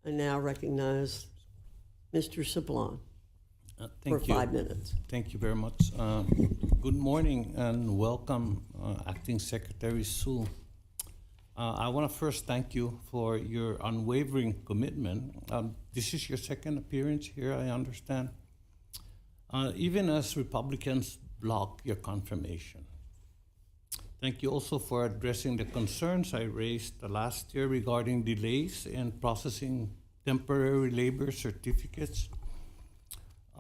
I now recognize Mr. Sablan for Thank you. 5 minutes. Thank you very much. Good morning and welcome, Acting Secretary Sue. I want to first thank you for your unwavering commitment. This is your second appearance here, I understand. Even as Republicans block your confirmation. Thank you also for addressing the concerns I raised last year regarding delays in processing temporary labor certificates,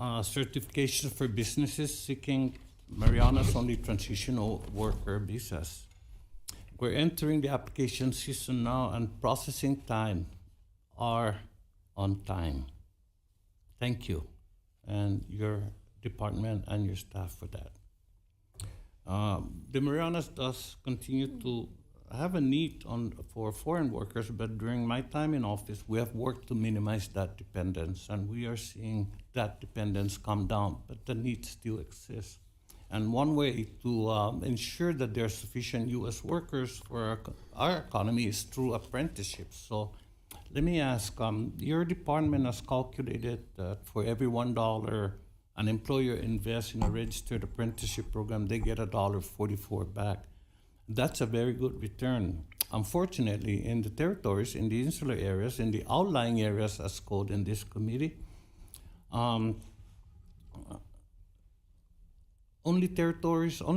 certifications for businesses seeking Mariana's only transitional worker visas. We're entering the application season now, and processing time are on time. Thank you and your department and your staff for that. The Marianas does continue to have a need for foreign workers, but during my time in office, we have worked to minimize that dependence, and we are seeing that dependence come down, but the need still exists. And one way to ensure that there are sufficient U.S. workers for our economy is through apprenticeships. So let me ask, your department has calculated that for every $1 an employer invests in a registered apprenticeship program, they get $1.44 back. That's a very good return. Unfortunately, in the territories, in the insular areas, in the outlying areas as called in this committee, only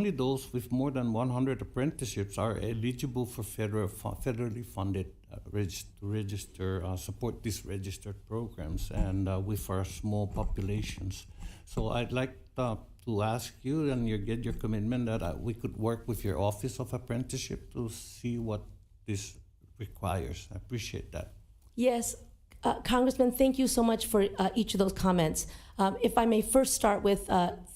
those with more than 100 apprenticeships are eligible for federally funded support these registered programs, and with our small populations. So I'd like to ask you and get your commitment that we could work with your Office of Apprenticeship to see what this requires. I appreciate that. Yes, Congressman, thank you so much for each of those comments. If I may first start with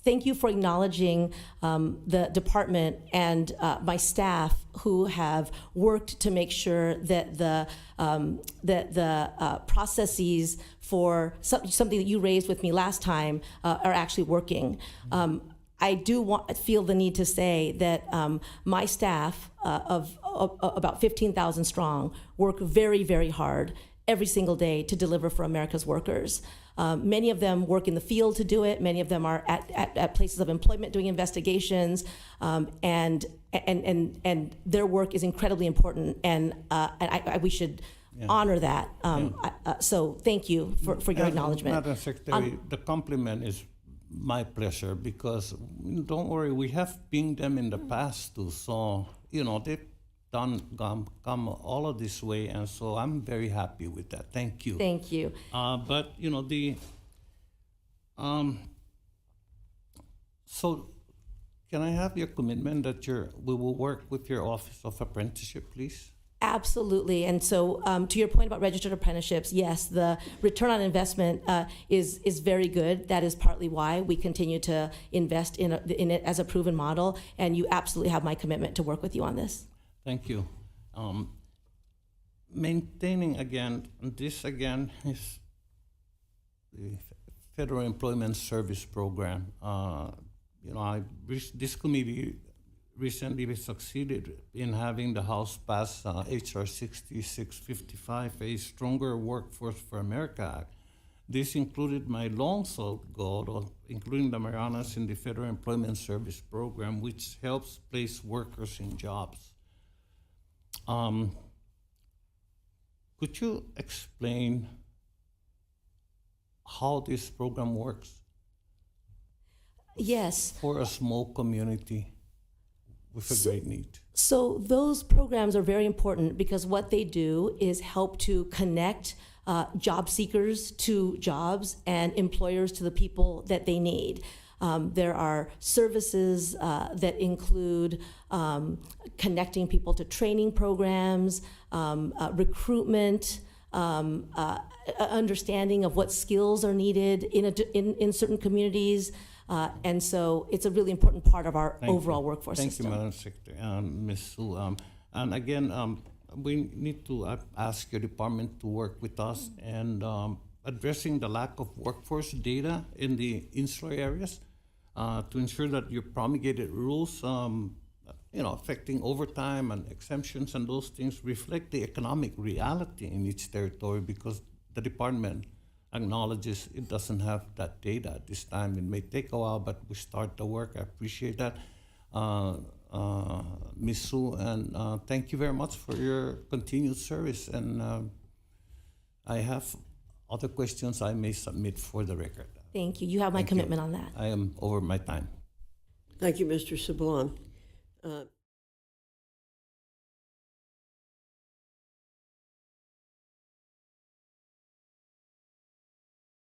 thank you for acknowledging the department and my staff who have worked to make sure that the processes for something that you raised with me last time are actually working. I do feel the need to say that my staff of about 15,000 strong work very, very hard every single day to deliver for America's workers. Many of them work in the field to do it. Many of them are at places of employment doing investigations, and their work is incredibly important, and we should honor that. So thank you for your acknowledgement. Madam Secretary, the compliment is my pleasure, because don't worry, we have pinged them in the past too, so they've come all of this way, and so I'm very happy with that. Thank you. Thank you. But so can I have your commitment that we will work with your Office of Apprenticeship, please? Absolutely. And so to your point about registered apprenticeships, yes, the return on investment is very good. That is partly why we continue to invest in it as a proven model, and you absolutely have my commitment to work with you on this. Thank you. Maintaining this is the Federal Employment Service Program. This committee recently succeeded in having the House pass H.R. 6655, a Stronger Workforce for America Act. This included my long-sought goal of including the Marianas in the Federal Employment Service Program, which helps place workers in jobs. Could you explain how this program works? Yes. For a small community with a great need. So those programs are very important because what they do is help to connect job seekers to jobs and employers to the people that they need. There are services that include connecting people to training programs, recruitment, understanding of what skills are needed in certain communities. And so it's a really important part of our overall workforce system. Thank you, Madam Secretary, Ms. Sue. And again, we need to ask your department to work with us and addressing the lack of workforce data in the insular areas to ensure that your promulgated rules, affecting overtime and exemptions and those things reflect the economic reality in each territory, because the department acknowledges it doesn't have that data at this time. It may take a while, but we start the work. I appreciate that. Ms. Sue, and thank you very much for your continued service. And I have other questions I may submit for the record. Thank you. You have my Thank you. commitment on that. I am over my time. Thank you, Mr. Sablan.